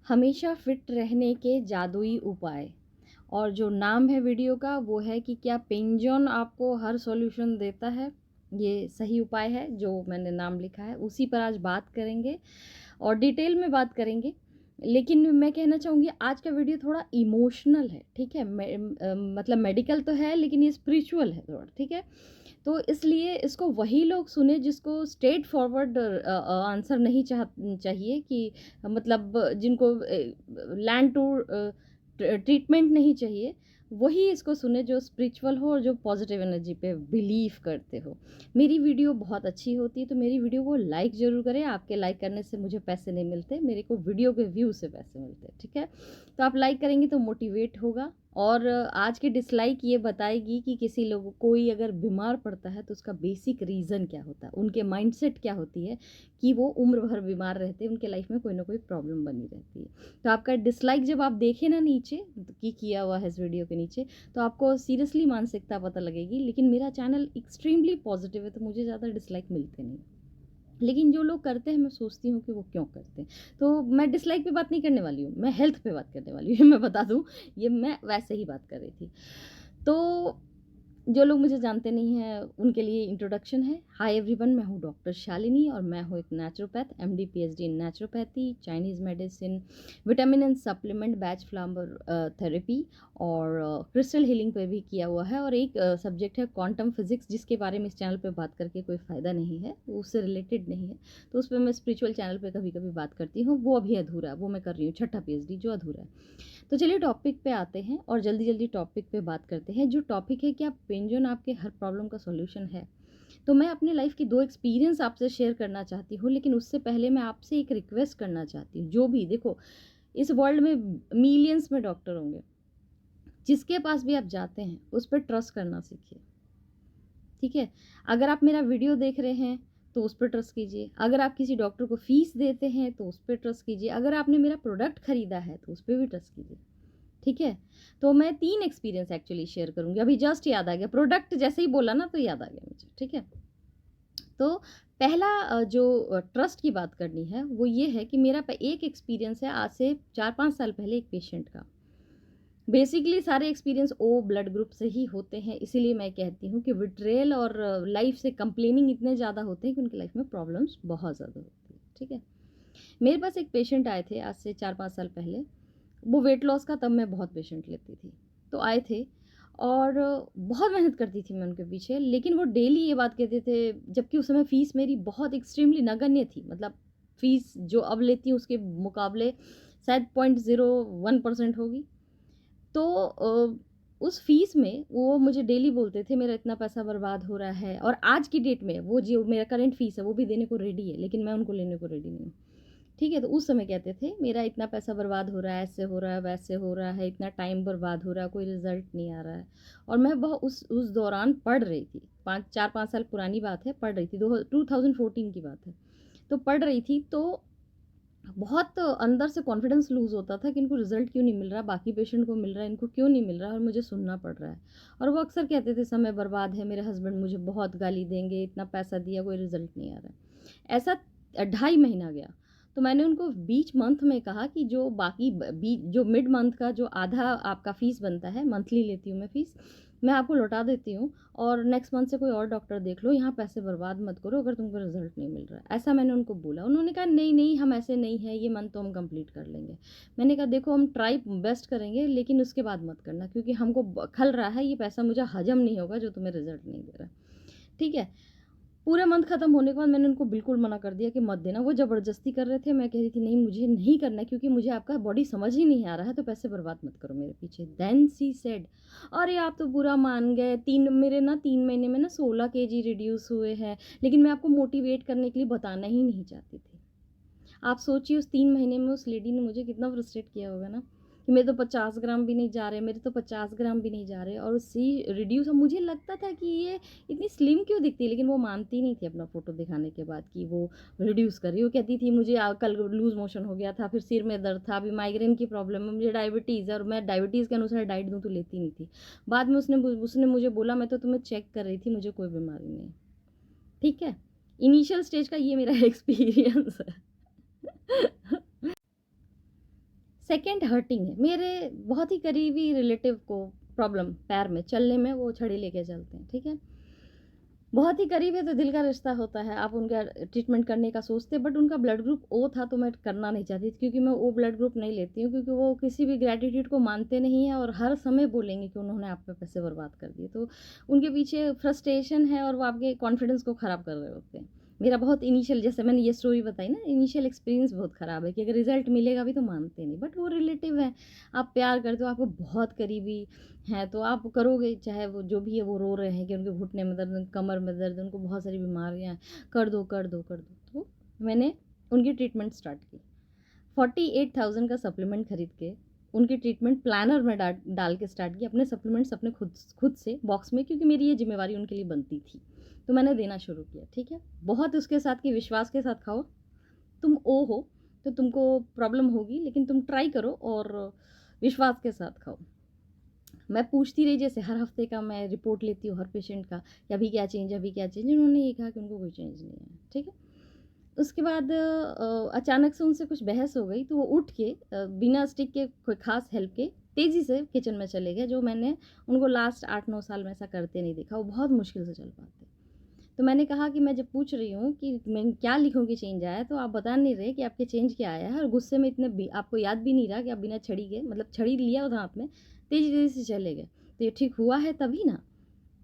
हमेशा फिट रहने के जादुई उपाय। और जो नाम है वीडियो का वो है कि क्या पेंजॉन आपको हर सॉल्यूशन देता है। ये सही उपाय है जो मैंने नाम लिखा है, उसी पर आज बात करेंगे और डिटेल में बात करेंगे। लेकिन मैं कहना चाहूँगी आज का वीडियो थोड़ा इमोशनल है, ठीक है। मतलब मेडिकल तो है लेकिन ये स्पिरिचुअल है थोड़ा, ठीक है। तो इसलिए इसको वही लोग सुने जिसको स्ट्रेट फॉरवर्ड आंसर नहीं चाहिए कि मतलब जिनको लैंड टू ट्रीटमेंट नहीं चाहिए, वही इसको सुने जो स्पिरिचुअल हो और जो पॉजिटिव एनर्जी पे बिलीव करते हो। मेरी वीडियो बहुत अच्छी होती है तो मेरी वीडियो को लाइक ज़रूर करें। आपके लाइक करने से मुझे पैसे नहीं मिलते, मेरे को वीडियो के व्यू से पैसे मिलते हैं, ठीक है। तो आप लाइक करेंगे तो मोटिवेट होगा। और आज की डिसलाइक ये बताएगी कि किसी लोग कोई अगर बीमार पड़ता है तो उसका बेसिक रीज़न क्या होता है, उनके माइंडसेट क्या होती है कि वो उम्र भर बीमार रहते हैं, उनके लाइफ में कोई ना कोई प्रॉब्लम बनी रहती है। तो आपका डिसलाइक जब आप देखें ना नीचे कि किया हुआ है इस वीडियो के नीचे, तो आपको सीरियसली मानसिकता पता लगेगी। लेकिन मेरा चैनल एक्सट्रीमली पॉजिटिव है तो मुझे ज़्यादा डिसलाइक मिलते नहीं। लेकिन जो लोग करते हैं मैं सोचती हूँ कि वो क्यों करते हैं। तो मैं डिसलाइक पे बात नहीं करने वाली हूँ, मैं हेल्थ पे बात करने वाली हूँ। मैं बता दूँ, ये मैं वैसे ही बात कर रही थी। तो जो लोग मुझे जानते नहीं हैं उनके लिए इंट्रोडक्शन है। हाय एवरीवन, मैं हूँ डॉक्टर शालिनी और मैं हूँ एक naturopath, MD PhD in naturopathy, Chinese medicine, vitamin and supplement, batch flower therapy और क्रिस्टल हीलिंग पे भी किया हुआ है। और एक सब्जेक्ट है क्वांटम फिजिक्स, जिसके बारे में इस चैनल पे बात करके कोई फ़ायदा नहीं है, वो उससे रिलेटेड नहीं है। तो उस पर मैं स्पिरिचुअल चैनल पे कभी कभी बात करती हूँ, वो अभी अधूरा है, वो मैं कर रही हूँ छठा पीएचडी जो अधूरा है। तो चलिए टॉपिक पे आते हैं और जल्दी जल्दी टॉपिक पे बात करते हैं। जो टॉपिक है कि आप पेंजोन आपके हर प्रॉब्लम का सॉल्यूशन है। तो मैं अपने लाइफ की 2 एक्सपीरियंस आपसे शेयर करना चाहती हूँ, लेकिन उससे पहले मैं आपसे एक रिक्वेस्ट करना चाहती हूँ। जो भी देखो, इस वर्ल्ड में मिलियंस में डॉक्टर होंगे, जिसके पास भी आप जाते हैं उस पर ट्रस्ट करना सीखिए, ठीक है। अगर आप मेरा वीडियो देख रहे हैं तो उस पर ट्रस्ट कीजिए। अगर आप किसी डॉक्टर को फीस देते हैं तो उस पर ट्रस्ट कीजिए। अगर आपने मेरा प्रोडक्ट खरीदा है तो उस पर भी ट्रस्ट कीजिए, ठीक है। तो मैं 3 एक्सपीरियंस एक्चुअली शेयर करूँगी। अभी जस्ट याद आ गया, प्रोडक्ट जैसे ही बोला ना तो याद आ गया मुझे, ठीक है। तो पहला जो ट्रस्ट की बात करनी है वो ये है कि मेरा एक एक्सपीरियंस है आज से 4-5 साल पहले एक पेशेंट का। बेसिकली सारे एक्सपीरियंस ओ ब्लड ग्रुप से ही होते हैं, इसीलिए मैं कहती हूँ कि विट्रेल और लाइफ से कंप्लेनिंग इतने ज़्यादा होते हैं कि उनकी लाइफ में प्रॉब्लम्स बहुत ज़्यादा होती है, ठीक है। मेरे पास एक पेशेंट आए थे आज से 4-5 साल पहले। वो वेट लॉस का, तब मैं बहुत पेशेंट लेती थी। तो आए थे और बहुत मेहनत करती थी मैं उनके पीछे, लेकिन वो डेली ये बात कहते थे, जबकि उस समय फ़ीस मेरी बहुत एक्सट्रीमली नगण्य थी। मतलब फ़ीस जो अब लेती हूँ उसके मुकाबले शायद 0.01% होगी। तो उस फ़ीस में वो मुझे डेली बोलते थे मेरा इतना पैसा बर्बाद हो रहा है, और आज की डेट में वो जो मेरा करंट फ़ीस है वो भी देने को रेडी है, लेकिन मैं उनको लेने को रेडी नहीं हूँ। ठीक है, तो उस समय कहते थे मेरा इतना पैसा बर्बाद हो रहा है, ऐसे हो रहा है, वैसे हो रहा है, इतना टाइम बर्बाद हो रहा है, कोई रिज़ल्ट नहीं आ रहा है। और मैं वह उस दौरान पढ़ रही थी, 4-5 साल पुरानी बात है, पढ़ रही थी, 2014 की बात है। तो पढ़ रही थी तो बहुत अंदर से कॉन्फिडेंस लूज़ होता था कि इनको रिज़ल्ट क्यों नहीं मिल रहा, बाकी पेशेंट को मिल रहा है, इनको क्यों नहीं मिल रहा और मुझे सुनना पड़ रहा है। और वो अक्सर कहते थे समय बर्बाद है, मेरे हस्बैंड मुझे बहुत गाली देंगे, इतना पैसा दिया, कोई रिज़ल्ट नहीं आ रहा है। ऐसा 2.5 महीना गया। तो मैंने उनको बीच मंथ में कहा कि जो बाकी जो मिड मंथ का जो आधा आपका फ़ीस बनता है, मंथली लेती हूँ मैं फ़ीस, मैं आपको लौटा देती हूँ और नेक्स्ट मंथ से कोई और डॉक्टर देख लो, यहाँ पैसे बर्बाद मत करो अगर तुमको रिज़ल्ट नहीं मिल रहा है। ऐसा मैंने उनको बोला। उन्होंने कहा नहीं, नहीं हम ऐसे नहीं हैं, ये मंथ तो हम कंप्लीट कर लेंगे। मैंने कहा देखो हम ट्राई बेस्ट करेंगे लेकिन उसके बाद मत करना, क्योंकि हमको खल रहा है, ये पैसा मुझे हज़म नहीं होगा जो तुम्हें रिज़ल्ट नहीं दे रहा। ठीक है? पूरा मंथ खत्म होने के बाद मैंने उनको बिल्कुल मना कर दिया कि मत देना। वो ज़बरदस्ती कर रहे थे, मैं कह रही थी नहीं मुझे नहीं करना है क्योंकि मुझे आपका बॉडी समझ ही नहीं आ रहा है, तो पैसे बर्बाद मत करो मेरे पीछे। देन शी सेड अरे आप तो बुरा मान गए, 3 महीने में ना 16 केजी रिड्यूस हुए हैं, लेकिन मैं आपको मोटिवेट करने के लिए बताना ही नहीं चाहती थी। आप सोचिए उस 3 महीने में उस लेडी ने मुझे कितना फ्रस्ट्रेट किया होगा ना, कि मेरे तो 50 ग्राम भी नहीं जा रहे, मेरे तो 50 ग्राम भी नहीं जा रहे, और उससे रिड्यूस। और मुझे लगता था कि ये इतनी स्लिम क्यों दिखती है, लेकिन वो मानती नहीं थी अपना फ़ोटो दिखाने के बाद कि वो रिड्यूस कर रही है। वो कहती थी मुझे कल लूज़ मोशन हो गया था, फिर सिर में दर्द था, अभी माइग्रेन की प्रॉब्लम है, मुझे डायबिटीज़ है और मैं डायबिटीज़ के अनुसार डाइट दूँ तो लेती नहीं थी। बाद में उसने मुझे बोला मैं तो तुम्हें चेक कर रही थी, मुझे कोई बीमारी नहीं है। ठीक है? इनिशियल स्टेज का ये मेरा एक्सपीरियंस है। सेकंड हर्टिंग है। मेरे बहुत ही करीबी रिलेटिव को प्रॉब्लम पैर में, चलने में वो छड़ी लेके चलते हैं, ठीक है। बहुत ही करीब है तो दिल का रिश्ता होता है, आप उनका ट्रीटमेंट करने का सोचते, बट उनका ब्लड ग्रुप ओ था तो मैं करना नहीं चाहती थी, क्योंकि मैं ओ ब्लड ग्रुप नहीं लेती हूँ, क्योंकि वो किसी भी ग्रैटिट्यूड को मानते नहीं हैं और हर समय बोलेंगे कि उन्होंने आप पे पैसे बर्बाद कर दिए। तो उनके पीछे फ्रस्ट्रेशन है और वो आपके कॉन्फिडेंस को ख़राब कर रहे होते हैं। मेरा बहुत इनिशियल, जैसे मैंने ये स्टोरी बताई ना, इनिशियल एक्सपीरियंस बहुत ख़राब है कि अगर रिजल्ट मिलेगा भी तो मानते नहीं, बट वो रिलेटिव है, आप प्यार करते हो, आपको बहुत करीबी हैं तो आप करोगे, चाहे वो जो भी है वो रो रहे हैं कि उनके घुटने में दर्द, कमर में दर्द, उनको बहुत सारी बीमारियाँ हैं, कर दो कर दो कर दो। तो मैंने उनकी ट्रीटमेंट स्टार्ट की, 48,000 का सप्लीमेंट खरीद के उनकी ट्रीटमेंट प्लानर में डाल के स्टार्ट की, अपने सप्लीमेंट्स अपने खुद से बॉक्स में, क्योंकि मेरी ये जिम्मेवारी उनके लिए बनती थी, तो मैंने देना शुरू किया, ठीक है। बहुत उसके साथ कि विश्वास के साथ खाओ, तुम ओ हो तो तुमको प्रॉब्लम होगी, लेकिन तुम ट्राई करो और विश्वास के साथ खाओ। मैं पूछती रही, जैसे हर हफ्ते का मैं रिपोर्ट लेती हूँ हर पेशेंट का कि अभी क्या चेंज, अभी क्या चेंज। उन्होंने ये कहा कि उनको कोई चेंज नहीं है, ठीक है। उसके बाद अचानक से उनसे कुछ बहस हो गई, तो वो उठ के बिना स्टिक के, कोई ख़ास हेल्प के, तेज़ी से किचन में चले गए, जो मैंने उनको लास्ट 8-9 साल में ऐसा करते नहीं देखा। वो बहुत मुश्किल से चल पाते। तो मैंने कहा कि मैं जब पूछ रही हूँ कि मैं क्या लिखूँ कि चेंज आया है, तो आप बता नहीं रहे कि आपके चेंज क्या आया है, और गुस्से में इतने भी आपको याद भी नहीं रहा कि आप बिना छड़ी के, मतलब छड़ी लिया उधर हाथ में, तेज़ी-तेज़ी से चले गए। तो ये ठीक हुआ है तभी ना।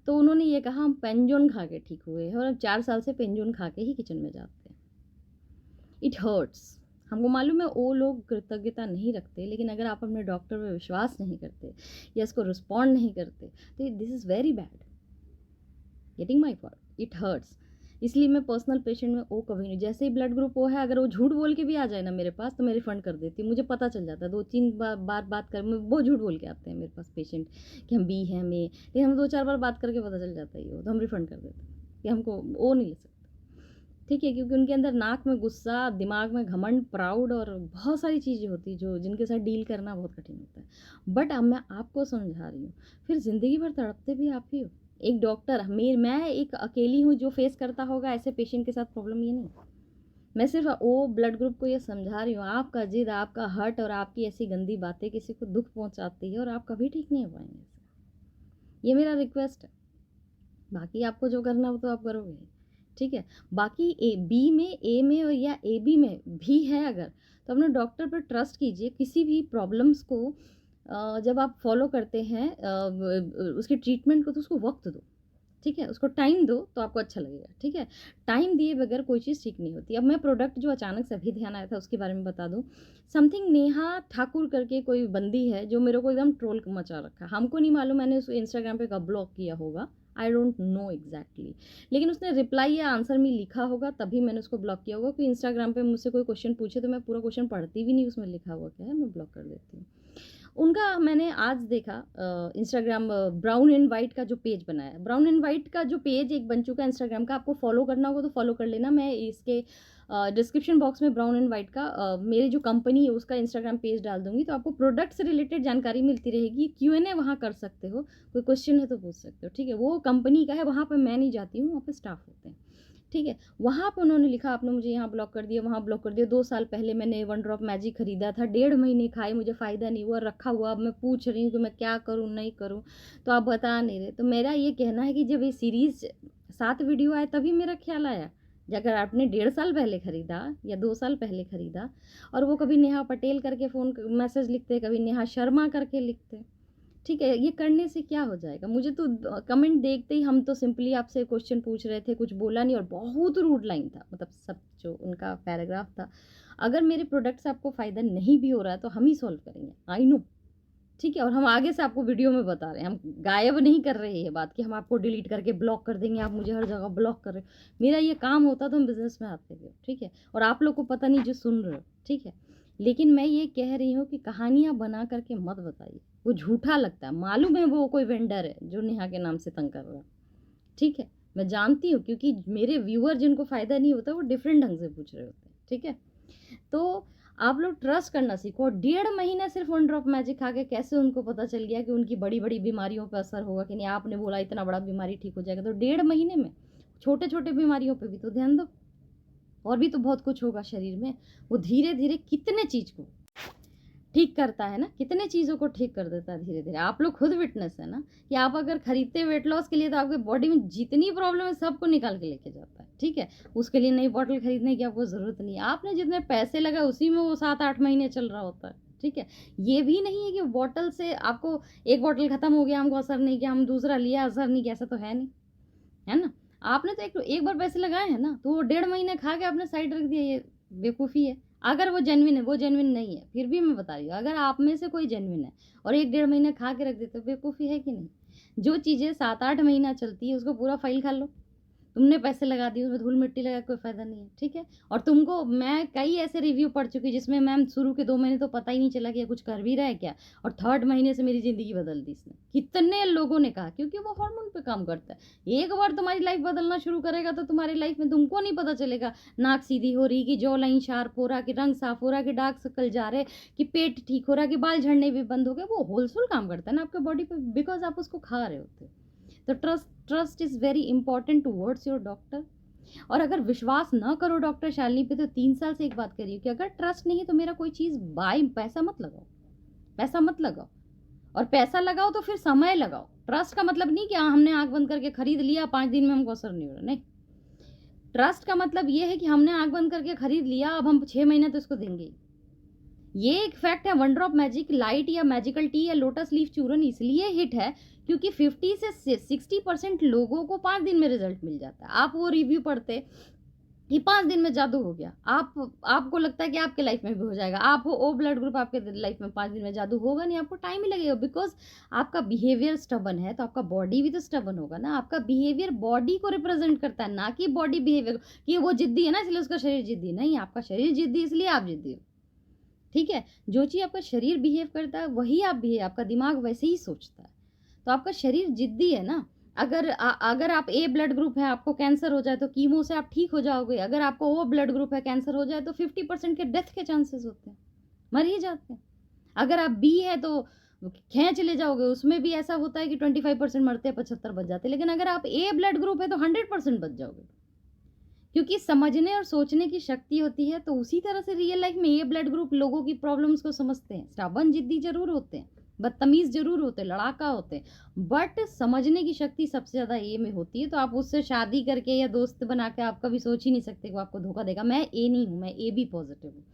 तो उन्होंने ये कहा हम पेंजोन खा के ठीक हुए हैं, और अब 4 साल से पेंजोन खा के ही किचन में जाते हैं। It hurts. हमको मालूम है वो लोग कृतज्ञता नहीं रखते, लेकिन अगर आप अपने डॉक्टर पे विश्वास नहीं करते या इसको रिस्पॉन्ड नहीं करते, तो this is very bad. Getting my point, it hurts. इसलिए मैं पर्सनल पेशेंट में ओ कभी नहीं, जैसे ही ब्लड ग्रुप ओ है, अगर वो झूठ बोल के भी आ जाए ना मेरे पास, तो मैं रिफ़ंड कर देती हूँ। मुझे पता चल जाता है, 2-3 बार बात कर, वो झूठ बोल के आते हैं मेरे पास पेशेंट कि हम बी हैं, में, लेकिन हम 2-4 बार बात करके पता चल जाता है ये, तो हम रिफ़ंड कर देते हैं कि हमको ओ नहीं ले सकते, ठीक है। क्योंकि उनके अंदर नाक में गुस्सा, दिमाग में घमंड, प्राउड और बहुत सारी चीज़ें होती हैं जो जिनके साथ डील करना बहुत कठिन होता है। बट अब मैं आपको समझा रही हूँ, फिर ज़िंदगी भर तड़पते भी आप ही हो। एक डॉक्टर, मैं एक अकेली हूँ जो फेस करता होगा ऐसे पेशेंट के साथ प्रॉब्लम, ये नहीं। मैं सिर्फ ओ ब्लड ग्रुप को ये समझा रही हूँ, आपका जिद, आपका हर्ट और आपकी ऐसी गंदी बातें किसी को दुख पहुँचाती है और आप कभी ठीक नहीं हो पाएंगे इससे। ये मेरा रिक्वेस्ट है। बाकी आपको जो करना हो तो आप करोगे, ठीक है। बाकी बी में, ए में और या ए बी में भी है अगर, तो अपने डॉक्टर पर ट्रस्ट कीजिए। किसी भी प्रॉब्लम्स को जब आप फॉलो करते हैं उसकी ट्रीटमेंट को, तो उसको वक्त दो, ठीक है। उसको टाइम दो तो आपको अच्छा लगेगा, ठीक है। टाइम दिए बगैर कोई चीज़ ठीक नहीं होती। अब मैं प्रोडक्ट जो अचानक से अभी ध्यान आया था उसके बारे में बता दूं। समथिंग नेहा ठाकुर करके कोई बंदी है जो मेरे को एकदम ट्रोल मचा रखा है। हमको नहीं मालूम मैंने उसको इंस्टाग्राम पे कब ब्लॉक किया होगा, आई डोंट नो एग्जैक्टली, लेकिन उसने रिप्लाई या आंसर में लिखा होगा तभी मैंने उसको ब्लॉक किया होगा। क्योंकि इंस्टाग्राम पे मुझसे कोई क्वेश्चन पूछे तो मैं पूरा क्वेश्चन पढ़ती भी नहीं, उसमें लिखा हुआ क्या है मैं ब्लॉक कर देती हूँ। उनका मैंने आज देखा इंस्टाग्राम ब्राउन एंड वाइट का जो पेज बनाया है, ब्राउन एंड वाइट का जो पेज एक बन चुका है इंस्टाग्राम का, आपको फॉलो करना होगा तो फॉलो कर लेना। मैं इसके डिस्क्रिप्शन बॉक्स में ब्राउन एंड वाइट का मेरी जो कंपनी है उसका इंस्टाग्राम पेज डाल दूंगी, तो आपको प्रोडक्ट से रिलेटेड जानकारी मिलती रहेगी। Q&A वहाँ कर सकते हो, कोई क्वेश्चन है तो पूछ सकते हो, ठीक है। वो कंपनी का है, वहाँ पर मैं नहीं जाती हूँ, वहाँ पर स्टाफ होते हैं, ठीक है। वहाँ पर उन्होंने लिखा आपने मुझे यहाँ ब्लॉक कर दिया, वहाँ ब्लॉक कर दिया। 2 साल पहले मैंने 1 ड्रॉप मैजिक खरीदा था, 1.5 महीने खाए, मुझे फ़ायदा नहीं हुआ, रखा हुआ। अब मैं पूछ रही हूँ कि मैं क्या करूँ नहीं करूँ, तो आप बता नहीं रहे। तो मेरा ये कहना है कि जब ये सीरीज़ 7 वीडियो आए तभी मेरा ख्याल आया। अगर आपने 1.5 साल पहले ख़रीदा या 2 साल पहले ख़रीदा, और वो कभी नेहा पटेल करके फ़ोन मैसेज लिखते, कभी नेहा शर्मा करके लिखते, ठीक है। ये करने से क्या हो जाएगा? मुझे तो कमेंट देखते ही, हम तो सिंपली आपसे क्वेश्चन पूछ रहे थे, कुछ बोला नहीं, और बहुत रूड लाइन था, मतलब सब जो उनका पैराग्राफ था। अगर मेरे प्रोडक्ट से आपको फ़ायदा नहीं भी हो रहा है तो हम ही सॉल्व करेंगे, आई नो, ठीक है। और हम आगे से आपको वीडियो में बता रहे हैं, हम गायब नहीं कर रहे हैं ये बात कि हम आपको डिलीट करके ब्लॉक कर देंगे, आप मुझे हर जगह ब्लॉक कर रहे हो। मेरा ये काम होता तो हम बिज़नेस में आते थे, ठीक है। और आप लोग को पता नहीं जो सुन रहे हो, ठीक है। लेकिन मैं ये कह रही हूँ कि कहानियाँ बना करके मत बताइए, वो झूठा लगता है। मालूम है वो कोई वेंडर है जो नेहा के नाम से तंग कर रहा है, ठीक है। मैं जानती हूँ, क्योंकि मेरे व्यूअर जिनको फ़ायदा नहीं होता वो डिफरेंट ढंग से पूछ रहे होते हैं, ठीक है। तो आप लोग ट्रस्ट करना सीखो। 1.5 महीने सिर्फ 1 ड्रॉप मैजिक खा के कैसे उनको पता चल गया कि उनकी बड़ी-बड़ी बीमारियों पे असर होगा कि नहीं। आपने बोला इतना बड़ा बीमारी ठीक हो जाएगा, तो 1.5 महीने में छोटे-छोटे बीमारियों पे भी तो ध्यान दो, और भी तो बहुत कुछ होगा शरीर में। वो धीरे-धीरे कितने चीज़ को ठीक करता है ना, कितने चीज़ों को ठीक कर देता है धीरे-धीरे। आप लोग खुद विटनेस है ना, कि आप अगर खरीदते वेट लॉस के लिए तो आपके बॉडी में जितनी प्रॉब्लम है सबको निकाल के लेके जाता है, ठीक है? उसके लिए नई बॉटल खरीदने की आपको ज़रूरत नहीं है। आपने जितने पैसे लगाए उसी में वो 7-8 महीने चल रहा होता है, ठीक है? ये भी नहीं है कि बॉटल से आपको एक बॉटल खत्म हो गया, हमको असर नहीं किया, हम दूसरा लिया असर नहीं किया, ऐसा तो है नहीं, है ना? आपने तो एक एक बार पैसे लगाए हैं ना, तो वो 1.5 महीने खा के आपने साइड रख दिया, ये बेवकूफ़ी है। अगर वो जेन्युइन है, वो जेन्युइन नहीं है, फिर भी मैं बता रही हूँ, अगर आप में से कोई जेन्युइन है और 1 डेढ़ महीने खा के रख देते हो, बेवकूफ़ी है कि नहीं? जो चीज़ें 7-8 महीना चलती है, उसको पूरा फ़ाइल खा लो। तुमने पैसे लगा दिए, उसमें धूल-मिट्टी लगा के कोई फ़ायदा नहीं है, ठीक है? और तुमको मैं कई ऐसे रिव्यू पढ़ चुकी हूँ जिसमें मैम शुरू के 2 महीने तो पता ही नहीं चला कि ये कुछ कर भी रहा है क्या? और 3rd महीने से मेरी ज़िंदगी बदल दी इसने। कितने लोगों ने कहा, क्योंकि वो हार्मोन पे काम करता है। एक बार तुम्हारी लाइफ़ बदलना शुरू करेगा तो तुम्हारी लाइफ़ में तुमको नहीं पता चलेगा, नाक सीधी हो रही, कि जॉ लाइन शार्प हो रहा, कि रंग साफ हो रहा, कि डार्क सर्कल जा रहे, कि पेट ठीक हो रहा, कि बाल झड़ने भी बंद हो गए। वो होलसुल काम करता है ना आपके बॉडी पे, बिकॉज़ आप उसको खा रहे होते हो। तो trust is very important towards your doctor. और अगर विश्वास ना करो डॉक्टर शालिनी पे, तो 3 साल से एक बात करिए कि अगर ट्रस्ट नहीं है तो मेरा कोई चीज़ बाय पैसा मत लगाओ, पैसा मत लगाओ। और पैसा लगाओ तो फिर समय लगाओ। ट्रस्ट का मतलब नहीं कि हाँ, हमने आँख बंद करके खरीद लिया, 5 दिन में हमको असर नहीं हो रहा, नहीं। ट्रस्ट का मतलब ये है कि हमने आँख बंद करके खरीद लिया, अब हम 6 महीने तो इसको देंगे ही। ये एक फैक्ट है। वन ड्रॉप मैजिक लाइट या मैजिकल टी या लोटस लीफ चूरन इसलिए हिट है क्योंकि 50 से 60% लोगों को 5 दिन में रिजल्ट मिल जाता है। आप वो रिव्यू पढ़ते कि 5 दिन में जादू हो गया, आपको लगता है कि आपके लाइफ में भी हो जाएगा। आप हो ओ ब्लड ग्रुप, आपके लाइफ में 5 दिन में जादू होगा नहीं, आपको टाइम ही लगेगा, बिकॉज़ आपका बिहेवियर स्टबर्न है, तो आपका बॉडी भी तो स्टबर्न होगा ना। आपका बिहेवियर बॉडी को रिप्रेजेंट करता है, ना कि बॉडी बिहेवियर को, कि वो ज़िद्दी है ना इसलिए उसका शरीर ज़िद्दी है। नहीं, आपका शरीर ज़िद्दी इसलिए आप ज़िद्दी हो, ठीक है? जो चीज़ आपका शरीर बिहेव करता है वही आप बिहेव, आपका दिमाग वैसे ही सोचता है। तो आपका शरीर ज़िद्दी है ना। अगर आप ए ब्लड ग्रुप है, आपको कैंसर हो जाए तो कीमो से आप ठीक हो जाओगे। अगर आपको ओ ब्लड ग्रुप है, कैंसर हो जाए तो 50% के डेथ के चांसेस होते हैं, मर ही जाते हैं। अगर आप बी है तो खींच ले जाओगे, उसमें भी ऐसा होता है कि 25% मरते हैं, 75 बच जाते हैं। लेकिन अगर आप ए ब्लड ग्रुप है तो 100% बच जाओगे। क्योंकि समझने और सोचने की शक्ति होती है, तो उसी तरह से रियल लाइफ में ए ब्लड ग्रुप लोगों की प्रॉब्लम्स को समझते हैं। स्टबर्न जिद्दी ज़रूर होते हैं, बदतमीज़ ज़रूर होते हैं, लड़ाका होते हैं, बट समझने की शक्ति सबसे ज़्यादा ए में होती है। तो आप उससे शादी करके या दोस्त बना के आप कभी सोच ही नहीं सकते कि वो आपको धोखा देगा। मैं ए नहीं हूँ, मैं ए बी पॉज़िटिव हूँ,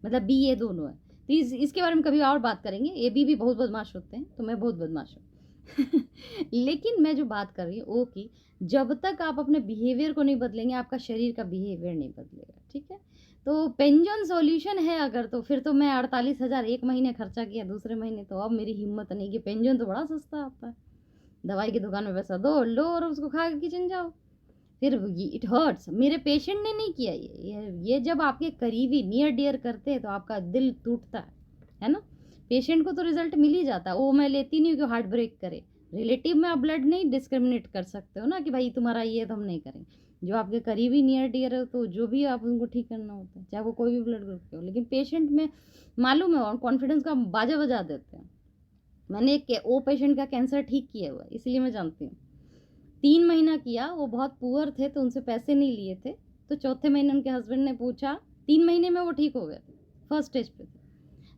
मतलब बी ए दोनों है। तो इसके बारे में कभी और बात करेंगे। ए बी भी बहुत बदमाश होते हैं, तो मैं बहुत बदमाश हूँ। लेकिन मैं जो बात कर रही हूँ वो कि जब तक आप अपने बिहेवियर को नहीं बदलेंगे, आपका शरीर का बिहेवियर नहीं बदलेगा, ठीक है? तो पेंजन सॉल्यूशन है अगर, तो फिर तो मैं 48,000 एक महीने खर्चा किया, दूसरे महीने तो अब मेरी हिम्मत नहीं कि पेंजन तो बड़ा सस्ता आता है। दवाई की दुकान में पैसा दो, लो और उसको खा के किचन जाओ। फिर ये इट हर्ट्स। मेरे पेशेंट ने नहीं किया ये जब आपके करीबी नियर डियर करते हैं तो आपका दिल टूटता है ना? पेशेंट को तो रिज़ल्ट मिल ही जाता है। वो मैं लेती नहीं हूँ कि हार्ट ब्रेक करे। रिलेटिव में आप ब्लड नहीं डिस्क्रिमिनेट कर सकते हो ना कि भाई तुम्हारा ये है तो हम नहीं करेंगे। जो आपके करीबी नियर डियर है तो जो भी आप उनको ठीक करना होता है, चाहे वो कोई भी ब्लड ग्रुप के हो। लेकिन पेशेंट में मालूम है और कॉन्फिडेंस का बाजा बजा देते हैं। मैंने एक ओ पेशेंट का कैंसर ठीक किया हुआ है, इसलिए मैं जानती हूँ। 3 महीना किया, वो बहुत पुअर थे तो उनसे पैसे नहीं लिए थे। तो चौथे महीने उनके हस्बैंड ने पूछा, 3 महीने में वो ठीक हो गए थे, फर्स्ट स्टेज पे थे।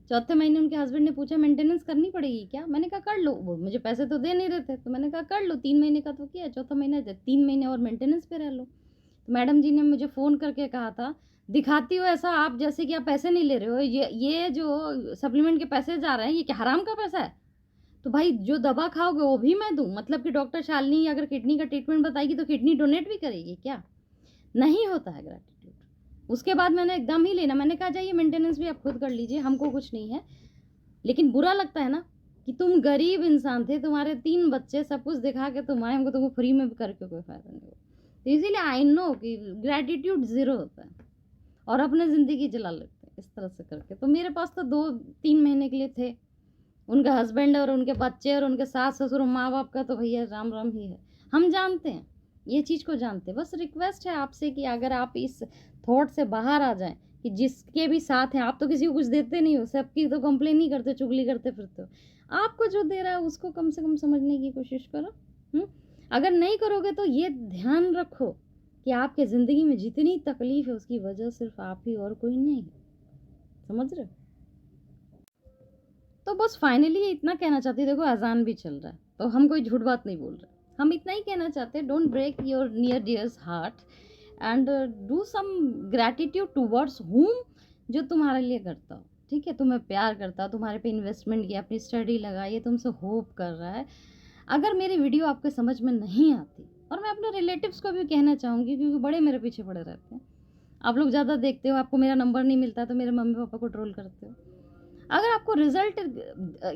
चौथे महीने उनके हस्बैंड ने पूछा मेंटेनेंस करनी पड़ेगी क्या? मैंने कहा कर लो। वो मुझे पैसे तो दे नहीं रहे थे, तो मैंने कहा कर लो, 3 महीने का तो किया, चौथा महीना 3 महीने और मेंटेनेंस पे रह लो। तो मैडम जी ने मुझे फ़ोन करके कहा था, दिखाती हो ऐसा आप जैसे कि आप पैसे नहीं ले रहे हो, ये जो सप्लीमेंट के पैसे जा रहे हैं, ये क्या हराम का पैसा है? तो भाई जो दवा खाओगे वो भी मैं दूँ? मतलब कि डॉक्टर शालिनी अगर किडनी का ट्रीटमेंट बताएगी तो किडनी डोनेट भी करेगी क्या? नहीं होता है ग्रैटिट्यूड। उसके बाद मैंने एकदम ही लेना, मैंने कहा जाइए मेंटेनेंस भी आप खुद कर लीजिए, हमको कुछ नहीं है। लेकिन बुरा लगता है ना कि तुम गरीब इंसान थे, तुम्हारे 3 बच्चे, सब कुछ दिखा के तुम आए, हमको तुमको फ्री में भी करके कोई फ़ायदा नहीं हुआ। तो इसीलिए आई नो कि ग्रैटिट्यूड ज़ीरो होता है और अपने ज़िंदगी जला लेते हैं इस तरह से करके। तो मेरे पास तो 2-3 महीने के लिए थे। उनका हस्बैंड और उनके बच्चे और उनके सास-ससुर और माँ-बाप का तो भैया राम-राम ही है। हम जानते हैं, ये चीज़ को जानते हैं। बस रिक्वेस्ट है आपसे कि अगर आप इस थॉट से बाहर आ जाएँ कि जिसके भी साथ हैं, आप तो किसी को कुछ देते नहीं हो, सबकी तो कंप्लेन ही करते हो, चुगली करते फिरते हो। आपको जो दे रहा है उसको कम से कम समझने की कोशिश करो। हुँ? अगर नहीं करोगे तो ये ध्यान रखो कि आपके ज़िंदगी में जितनी तकलीफ़ है उसकी वजह सिर्फ़ आप ही और कोई नहीं है। समझ रहे हो? तो बस फाइनली इतना कहना चाहती हूँ, देखो अज़ान भी चल रहा है, तो हम कोई झूठ बात नहीं बोल रहे। हम इतना ही कहना चाहते हैं, don't break your near dears heart and do some gratitude towards whom, जो तुम्हारे लिए करता हो, ठीक है? तुम्हें प्यार करता हो, तुम्हारे पे इन्वेस्टमेंट किया, अपनी स्टडी लगाई है, तुमसे होप कर रहा है। अगर मेरी वीडियो आपके समझ में नहीं आती, और मैं अपने रिलेटिव्स को भी कहना चाहूँगी क्योंकि बड़े मेरे पीछे पड़े रहते हैं, आप लोग ज़्यादा देखते हो, आपको मेरा नंबर नहीं मिलता तो मेरे मम्मी पापा को ट्रोल करते हो। अगर आपको रिजल्ट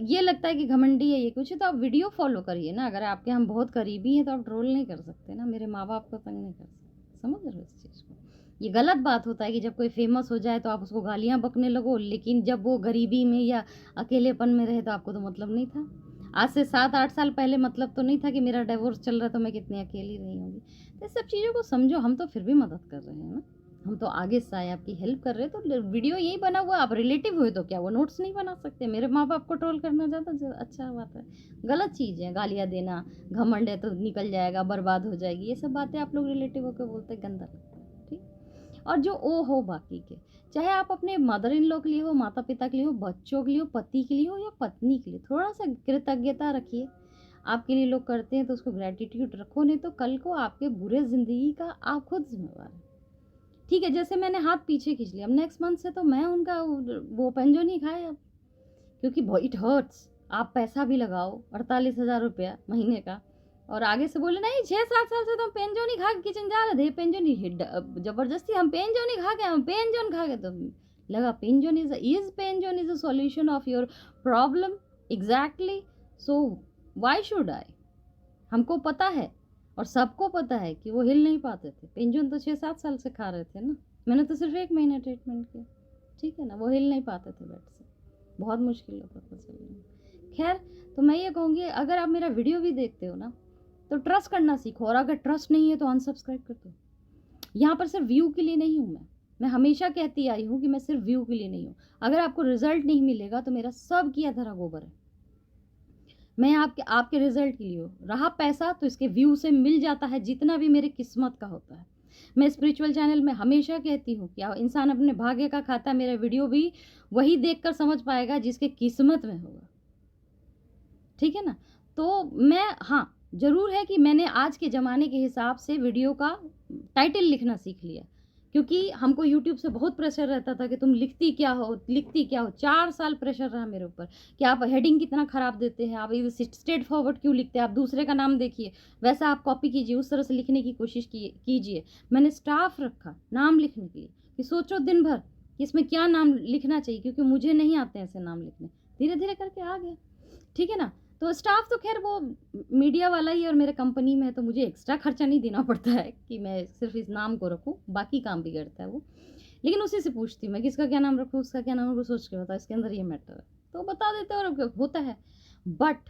ये लगता है कि घमंडी है ये कुछ है, तो आप वीडियो फॉलो करिए ना। अगर आपके हम बहुत करीबी हैं तो आप ट्रोल नहीं कर सकते ना, मेरे माँ बाप को तंग नहीं कर सकते। समझ रहे हो इस चीज़ को? ये गलत बात होता है कि जब कोई फेमस हो जाए तो आप उसको गालियाँ बकने लगो, लेकिन जब वो गरीबी में या अकेलेपन में रहे तो आपको तो मतलब नहीं था। आज से 7-8 साल पहले मतलब तो नहीं था कि मेरा डिवोर्स चल रहा है तो मैं कितनी अकेली रही होंगी। तो इस सब चीज़ों को समझो, हम तो फिर भी मदद कर रहे हैं ना, हम तो आगे से आए, आपकी हेल्प कर रहे हैं, तो वीडियो यही बना हुआ। आप रिलेटिव हुए तो क्या वो नोट्स नहीं बना सकते? मेरे माँ बाप को ट्रोल करना ज़्यादा अच्छा बात है? गलत चीज़ है गालियाँ देना, घमंड है तो निकल जाएगा, बर्बाद हो जाएगी, ये सब बातें आप लोग रिलेटिव होकर बोलते हैं, गंदा लगता है, ठीक? और जो ओ हो बाकी के, चाहे आप अपने मदर इन लॉ के लिए हो, माता पिता के लिए हो, बच्चों के लिए हो, पति के लिए हो या पत्नी के लिए, थोड़ा सा कृतज्ञता रखिए। आपके लिए लोग करते हैं तो उसको ग्रेटिट्यूड रखो, नहीं तो कल को आपके बुरे ज़िंदगी का आप खुद जिम्मेवार हैं। ठीक है, जैसे मैंने हाथ पीछे खींच लिया, अब नेक्स्ट मंथ से तो मैं उनका वो पेंजो नहीं खाए अब, क्योंकि इट हर्ट्स। आप पैसा भी लगाओ 48,000 रुपया महीने का, और आगे से बोले नहीं 6-7 साल से तो हम पेंजो नहीं खा के किचन जा रहे थे, पेंजो नहीं जबरदस्ती हम पेंजो नहीं खा के, हम पेंजोन खा के, तो लगा पेंजोन is a solution of your problem exactly, so why should I? हमको पता है और सबको पता है कि वो हिल नहीं पाते थे। पेंशन तो 6-7 साल से खा रहे थे ना, मैंने तो सिर्फ 1 महीना ट्रीटमेंट किया, ठीक है ना? वो हिल नहीं पाते थे बेड से, बहुत मुश्किल होता था चलने। खैर, तो मैं ये कहूँगी, अगर आप मेरा वीडियो भी देखते हो ना, तो ट्रस्ट करना सीखो, और अगर ट्रस्ट नहीं है तो अनसब्सक्राइब कर दो। यहाँ पर सिर्फ व्यू के लिए नहीं हूँ मैं हमेशा कहती आई हूँ कि मैं सिर्फ व्यू के लिए नहीं हूँ। अगर आपको रिजल्ट नहीं मिलेगा तो मेरा सब किया धरा गोबर है। मैं आपके रिजल्ट के लिए हूँ। रहा पैसा तो इसके व्यू से मिल जाता है, जितना भी मेरी किस्मत का होता है। मैं स्पिरिचुअल चैनल में हमेशा कहती हूँ कि इंसान अपने भाग्य का खाता है। मेरा वीडियो भी वही देखकर समझ पाएगा जिसके किस्मत में होगा, ठीक है ना? तो मैं, हाँ, ज़रूर है कि मैंने आज के ज़माने के हिसाब से वीडियो का टाइटल लिखना सीख लिया, क्योंकि हमको यूट्यूब से बहुत प्रेशर रहता था कि तुम लिखती क्या हो, लिखती क्या हो। 4 साल प्रेशर रहा मेरे ऊपर कि आप हेडिंग कितना ख़राब देते हैं, आप स्ट्रेट फॉरवर्ड क्यों लिखते हैं, आप दूसरे का नाम देखिए, वैसा आप कॉपी कीजिए, उस तरह से लिखने की कोशिश कीजिए। मैंने स्टाफ रखा नाम लिखने के लिए कि सोचो दिन भर कि इसमें क्या नाम लिखना चाहिए, क्योंकि मुझे नहीं आते ऐसे नाम लिखने। धीरे धीरे करके आ गया, ठीक है ना? तो स्टाफ तो खैर वो मीडिया वाला ही है और मेरे कंपनी में है, तो मुझे एक्स्ट्रा खर्चा नहीं देना पड़ता है कि मैं सिर्फ इस नाम को रखूँ, बाकी काम भी करता है वो। लेकिन उसी से पूछती हूँ मैं, किसका क्या नाम रखूँ, उसका क्या नाम रखूँ, सोच के बताओ, इसके अंदर ये मैटर है, तो बता देते हैं और होता है। बट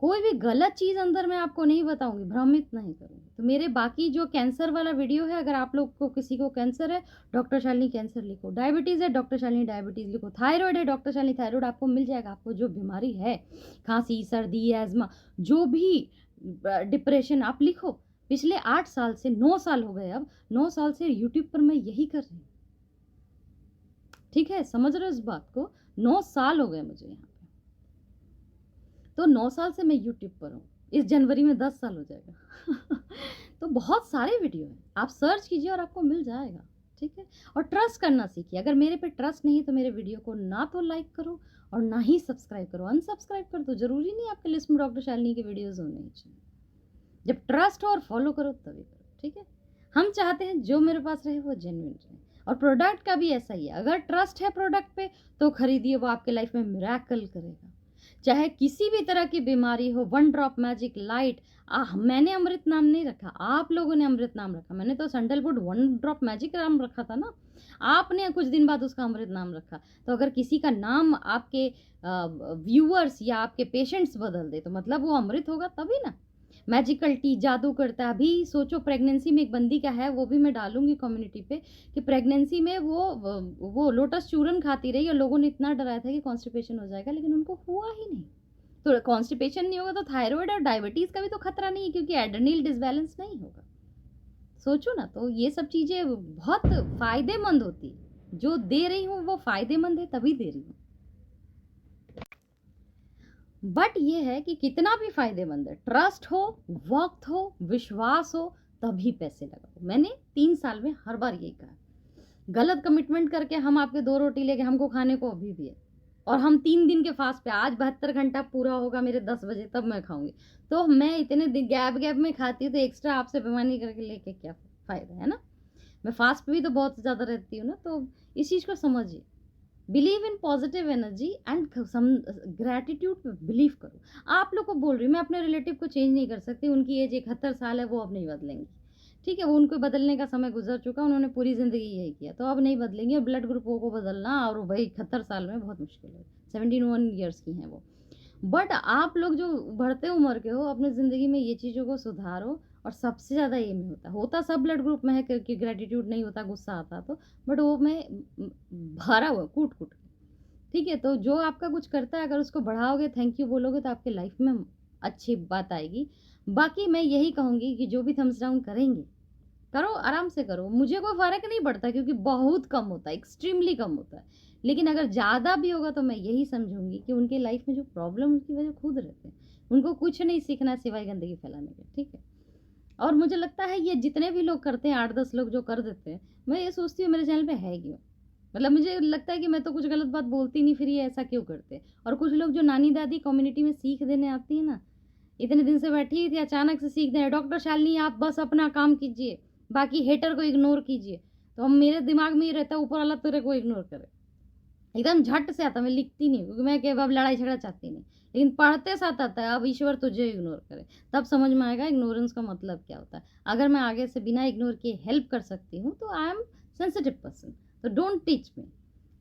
कोई भी गलत चीज़ अंदर मैं आपको नहीं बताऊंगी, भ्रमित नहीं करूँगी। तो मेरे बाकी जो कैंसर वाला वीडियो है, अगर आप लोग को किसी को कैंसर है, डॉक्टर शालिनी कैंसर लिखो, डायबिटीज़ है, डॉक्टर शालिनी डायबिटीज़ लिखो, थायराइड है, डॉक्टर शालिनी थायराइड, आपको मिल जाएगा। आपको जो बीमारी है, खांसी, सर्दी, एजमा, जो भी डिप्रेशन, आप लिखो। पिछले 8 साल से 9 साल हो गए, अब 9 साल से यूट्यूब पर मैं यही कर रही हूँ, ठीक है? समझ रहे हो इस बात को? 9 साल हो गए मुझे यहाँ। तो 9 साल से मैं यूट्यूब पर हूँ, इस जनवरी में 10 साल हो जाएगा। तो बहुत सारे वीडियो हैं, आप सर्च कीजिए और आपको मिल जाएगा, ठीक है? और ट्रस्ट करना सीखिए। अगर मेरे पे ट्रस्ट नहीं है तो मेरे वीडियो को ना तो लाइक करो और ना ही सब्सक्राइब करो, अनसब्सक्राइब कर दो। ज़रूरी नहीं आपके लिस्ट में डॉक्टर शालिनी के वीडियोज़ होने चाहिए। जब ट्रस्ट हो और फॉलो करो तभी करो, ठीक है? हम चाहते हैं जो मेरे पास रहे वो जेन्युइन रहे, और प्रोडक्ट का भी ऐसा ही है। अगर ट्रस्ट है प्रोडक्ट पे तो खरीदिए, वो आपके लाइफ में मिरेकल करेगा। चाहे किसी भी तरह की बीमारी हो, वन ड्रॉप मैजिक लाइट। मैंने अमृत नाम नहीं रखा, आप लोगों ने अमृत नाम रखा। मैंने तो सैंडलवुड वन ड्रॉप मैजिक नाम रखा था ना, आपने कुछ दिन बाद उसका अमृत नाम रखा। तो अगर किसी का नाम आपके व्यूअर्स या आपके पेशेंट्स बदल दे तो मतलब वो अमृत होगा तभी ना। मैजिकल टी जादू करता है। अभी सोचो, प्रेगनेंसी में एक बंदी का है, वो भी मैं डालूंगी कम्युनिटी पे, कि प्रेगनेंसी में वो लोटस चूरन खाती रही और लोगों ने इतना डराया था कि कॉन्स्टिपेशन हो जाएगा, लेकिन उनको हुआ ही नहीं। तो कॉन्स्टिपेशन नहीं होगा तो थायराइड और डायबिटीज का भी तो खतरा नहीं है, क्योंकि एड्रेनल डिसबैलेंस नहीं होगा। सोचो ना, तो ये सब चीजें बहुत फायदेमंद होती है। जो दे रही हूँ वो फायदेमंद है, तभी दे रही हूँ। बट ये है कि कितना भी फायदेमंद है, ट्रस्ट हो, वक्त हो, विश्वास हो, तभी पैसे लगाओ। मैंने 3 साल में हर बार यही कहा। गलत कमिटमेंट करके हम आपके 2 रोटी लेके हमको खाने को अभी भी है और हम 3 दिन के फास्ट पे, आज 72 घंटा पूरा होगा मेरे 10 बजे तब मैं खाऊँगी। तो मैं इतने दिन गैप में खाती हूँ, तो एक्स्ट्रा आपसे बेईमानी करके लेके क्या फ़ायदा, है ना? मैं फास्ट पे भी तो बहुत ज़्यादा रहती हूँ ना, तो इस चीज़ को समझिए। Believe in positive energy and some gratitude पे बिलीव करो। आप लोग को बोल रही हूँ, मैं अपने रिलेटिव को चेंज नहीं कर सकती, उनकी एज 71 साल है, वो अब नहीं बदलेंगी। ठीक है, वो उनको बदलने का समय गुजर चुका, उन्होंने पूरी ज़िंदगी यही किया, तो अब नहीं बदलेंगी। और ब्लड ग्रुप को बदलना और भाई 71 साल में बहुत मुश्किल है, 71 ईयर्स की हैं वो। बट आप लोग जो बढ़ते उम्र के हो, अपनी ज़िंदगी में ये चीज़ों को सुधारो। और सबसे ज़्यादा ये में होता सब ब्लड ग्रुप में है कि ग्रैटिट्यूड नहीं होता, गुस्सा आता तो, बट वो में भरा हुआ कूट-कूट के। ठीक है, तो जो आपका कुछ करता है, अगर उसको बढ़ाओगे, थैंक यू बोलोगे, तो आपकी लाइफ में अच्छी बात आएगी। बाकी मैं यही कहूँगी कि जो भी थम्स डाउन करेंगे, करो, आराम से करो, मुझे कोई फ़र्क नहीं पड़ता, क्योंकि बहुत कम होता है, एक्सट्रीमली कम होता है। लेकिन अगर ज़्यादा भी होगा तो मैं यही समझूँगी कि उनके लाइफ में जो प्रॉब्लम, उसकी वजह खुद रहते हैं। उनको कुछ नहीं सीखना है सिवाय गंदगी फैलाने के, ठीक है? और मुझे लगता है ये जितने भी लोग करते हैं, 8-10 लोग जो कर देते हैं, मैं ये सोचती हूँ मेरे चैनल पे है क्यों? मतलब मुझे लगता है कि मैं तो कुछ गलत बात बोलती नहीं, फिर ये ऐसा क्यों करते हैं? और कुछ लोग जो नानी-दादी कम्युनिटी में सीख देने आती है ना, इतने दिन से बैठी हुई थी, अचानक से सीख दें, डॉक्टर शालिनी आप बस अपना काम कीजिए, बाकी हेटर को इग्नोर कीजिए। तो अब मेरे दिमाग में ये रहता है, ऊपर वाला तेरे को इग्नोर करे। एकदम झट से आता है, मैं लिखती नहीं हूँ, क्योंकि मैं अब लड़ाई झगड़ा चाहती नहीं। लेकिन पढ़ते साथ आता है, अब ईश्वर तुझे इग्नोर करे, तब समझ में आएगा इग्नोरेंस का मतलब क्या होता है। अगर मैं आगे से बिना इग्नोर किए हेल्प कर सकती हूँ, तो आई एम सेंसिटिव पर्सन, तो डोंट टीच मी।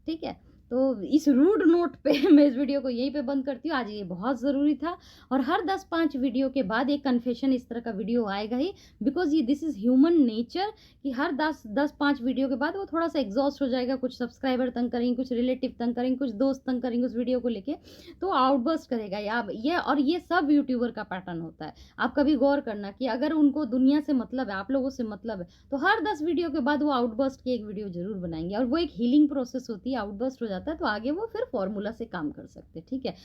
ठीक है? तो इस रूड नोट पे मैं इस वीडियो को यहीं पे बंद करती हूँ। आज ये बहुत ज़रूरी था, और हर 10-5 वीडियो के बाद एक कन्फेशन इस तरह का वीडियो आएगा ही, बिकॉज़ ये दिस इज़ ह्यूमन नेचर कि हर 10-5 वीडियो के बाद वो थोड़ा-सा एग्ज़ॉस्ट हो जाएगा, कुछ सब्सक्राइबर तंग करेंगे, कुछ रिलेटिव तंग करेंगे, कुछ दोस्त तंग करेंगे उस वीडियो को लेके, तो आउटबर्स्ट करेगा या ये, और ये सब यूट्यूबर का पैटर्न होता है। आप कभी गौर करना कि अगर उनको दुनिया से मतलब है, आप लोगों से मतलब है, तो हर 10 वीडियो के बाद वो आउटबर्स्ट की एक वीडियो ज़रूर बनाएँगे, और वो एक हीलिंग प्रोसेस होती है, आउटबर्स्ट हो जाता है, तो आगे वो फिर फ़ॉर्मूला से काम कर सकते हैं, ठीक है?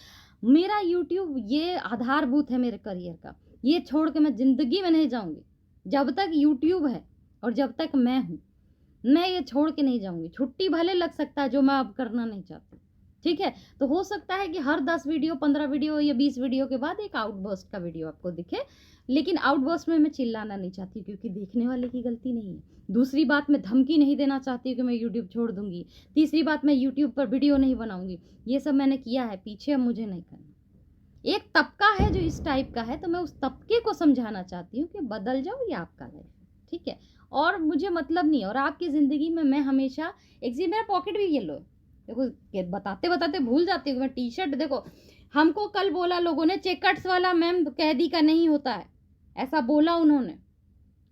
मेरा यूट्यूब ये आधारभूत है मेरे करियर का, ये छोड़ के मैं ज़िंदगी में नहीं जाऊँगी। जब तक यूट्यूब है और जब तक मैं हूँ, मैं ये छोड़ के नहीं जाऊँगी। छुट्टी भले लग सकता है, जो मैं अब करना नहीं चाहती, ठीक है? तो हो सकता है कि हर 10 वीडियो, 15 वीडियो या 20 वीडियो के बाद एक आउटबर्स्ट का वीडियो आपको दिखे, लेकिन आउटबर्स्ट में मैं चिल्लाना नहीं चाहती, क्योंकि देखने वाले की गलती नहीं है। दूसरी बात, मैं धमकी नहीं देना चाहती हूँ कि मैं यूट्यूब छोड़ दूँगी। तीसरी बात, मैं यूट्यूब पर वीडियो नहीं बनाऊँगी। ये सब मैंने किया है पीछे, अब मुझे नहीं करना। एक तबका है जो इस टाइप का है, तो मैं उस तबके को समझाना चाहती हूँ कि बदल जाओ, ये आपका लाइफ है, ठीक है? और मुझे मतलब नहीं है, और आपकी ज़िंदगी में मैं हमेशा, एक जी मेरा पॉकेट भी येलो है। देखो बताते-बताते भूल जाती हूँ मैं। टी-शर्ट देखो, हमको कल बोला लोगों ने, चेकर्स वाला मैम कैदी का नहीं होता है, ऐसा बोला उन्होंने।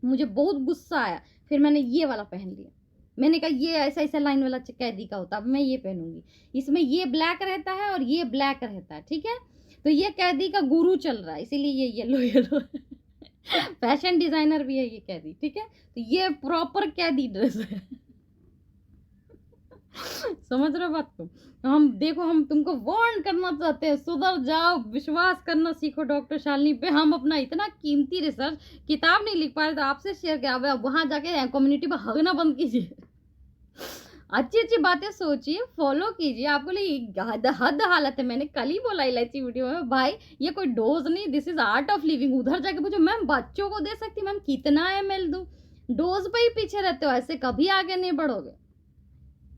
मुझे बहुत गुस्सा आया, फिर मैंने ये वाला पहन लिया। मैंने कहा ये ऐसा-ऐसा लाइन वाला कैदी का होता है, अब मैं ये पहनूँगी। इसमें ये ब्लैक रहता है और ये ब्लैक रहता है, ठीक है? तो ये कैदी का गुरु चल रहा है, इसीलिए ये येलो-येलो है। फैशन डिज़ाइनर भी है ये कैदी, ठीक है? तो ये प्रॉपर कैदी ड्रेस है। समझ रहे हो बात को? तो हम देखो, हम तुमको वार्न करना चाहते हैं, सुधर जाओ, विश्वास करना सीखो डॉक्टर शालिनी पे। हम अपना इतना कीमती रिसर्च, किताब नहीं लिख पा रहे तो आपसे शेयर किया। अब वहाँ जाके कम्युनिटी में हगना बंद कीजिए। अच्छी-अच्छी बातें सोचिए, फ़ॉलो कीजिए। आपको लिए हद हद हालत है। मैंने कल ही बोला इलायची वीडियो में, भाई ये कोई डोज़ नहीं, this is art of living. उधर जाके पूछो, मैम बच्चों को दे सकती, मैम कितना एमएल दूँ? डोज़ पे ही पीछे रहते हो, ऐसे कभी आगे नहीं बढ़ोगे।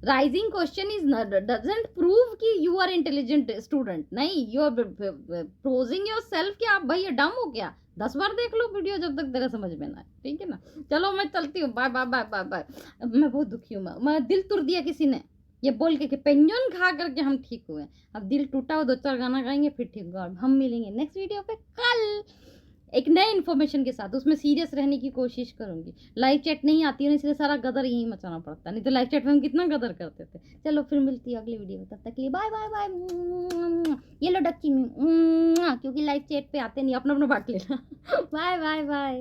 Rising question is doesn't prove कि यू आर इंटेलिजेंट स्टूडेंट, नहीं, यू आर प्रोजिंग योर सेल्फ कि आप भाई ये डम हो क्या? 10 बार देख लो वीडियो जब तक तेरा समझ में ना आए, ठीक है ना? चलो मैं चलती हूँ, bye bye bye bye bye. मैं बहुत दुखी हूँ, मैं दिल तोड़ दिया किसी ने ये बोल के कि पेंजन खा करके हम ठीक हुए। अब दिल टूटा हो, 2-4 गाना गाएंगे फिर ठीक होगा। अब हम मिलेंगे नेक्स्ट वीडियो पे कल एक नए इन्फॉर्मेशन के साथ। उसमें सीरियस रहने की कोशिश करूँगी। लाइव चैट नहीं आती है ना, इसलिए सारा गदर यहीं मचाना पड़ता है, नहीं तो लाइव चैट में हम कितना गदर करते थे। चलो फिर मिलती है अगली वीडियो में, तब तक के लिए बाय बाय बाय। ये लो डक्की में, क्योंकि लाइव चैट पे आते नहीं, अपना अपना बांट लेना। Bye bye bye.